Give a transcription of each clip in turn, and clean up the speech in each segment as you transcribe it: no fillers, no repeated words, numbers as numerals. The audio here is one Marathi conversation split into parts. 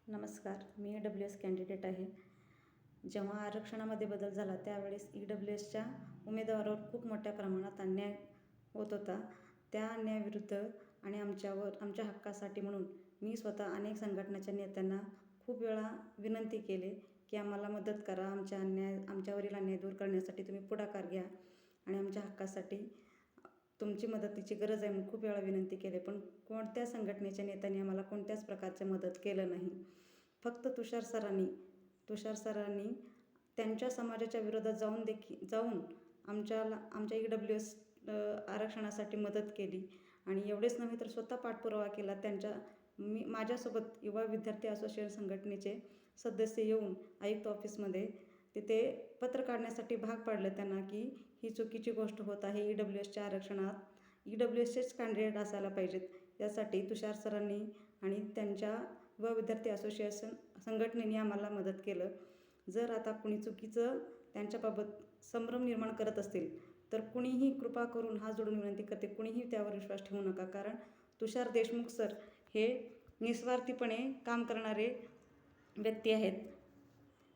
नमस्कार, मी EWS कॅन्डिडेट आहे. जेव्हा आरक्षणामध्ये बदल झाला त्यावेळेस EWSच्या उमेदवारावर खूप मोठ्या प्रमाणात अन्याय होत होता. त्या अन्यायाविरुद्ध आणि आमच्या हक्कासाठी म्हणून मी स्वतः अनेक संघटनाच्या नेत्यांना खूप वेळा विनंती केली की आम्हाला मदत करा, आमच्यावरील अन्याय दूर करण्यासाठी तुम्ही पुढाकार घ्या आणि आमच्या हक्कासाठी तुमची मदतीची गरज आहे म्हणून खूप वेळा विनंती केली. पण कोणत्या संघटनेच्या नेत्यांनी आम्हाला कोणत्याच प्रकारची मदत केलं नाही. फक्त तुषार सरांनी त्यांच्या समाजाच्या विरोधात जाऊन आमच्या EWS आरक्षणासाठी मदत केली आणि एवढेच नव्हे तर स्वतः पाठपुरावा केला. माझ्यासोबत युवा विद्यार्थी असोसिएशन संघटनेचे सदस्य येऊन आयुक्त ऑफिसमध्ये तिथे पत्र काढण्यासाठी भाग पाडलं त्यांना की ही चुकीची गोष्ट होत आहे. EWSच्या आरक्षणात EWSचेच कॅन्डिडेट असायला पाहिजेत. यासाठी तुषार सरांनी आणि त्यांच्या युवा विद्यार्थी असोसिएशन संघटनेने आम्हाला मदत केलं. जर आता कुणी चुकीचं त्यांच्याबाबत संभ्रम निर्माण करत असतील तर कुणीही कृपा करून हात जोडून विनंती करते, कुणीही त्यावर विश्वास ठेवू नका. कारण तुषार देशमुख सर हे निस्वार्थीपणे काम करणारे व्यक्ती आहेत.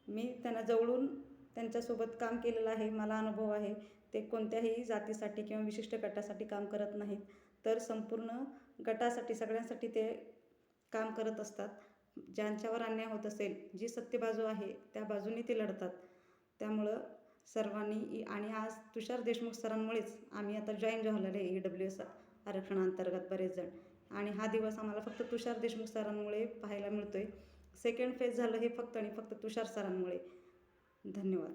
मी त्यांना जवळून त्यांच्यासोबत काम केलेलं आहे, मला अनुभव आहे. ते कोणत्याही जातीसाठी किंवा विशिष्ट गटासाठी काम करत नाहीत, तर संपूर्ण गटासाठी, सगळ्यांसाठी ते काम करत असतात. ज्यांच्यावर अन्याय होत असेल, जी सत्य बाजू आहे त्या बाजूने ते लढतात. त्यामुळं सर्वांनी आणि आज तुषार देशमुख सरांमुळेच आम्ही आता जॉईन झालेलो आहे EWS आरक्षणाअंतर्गत बरेच जण. आणि हा दिवस आम्हाला फक्त तुषार देशमुख सरांमुळे पाहायला मिळतो आहे. सेकंड फेज झालं हे फक्त आणि फक्त तुषार सरांमुळे. धन्यवाद.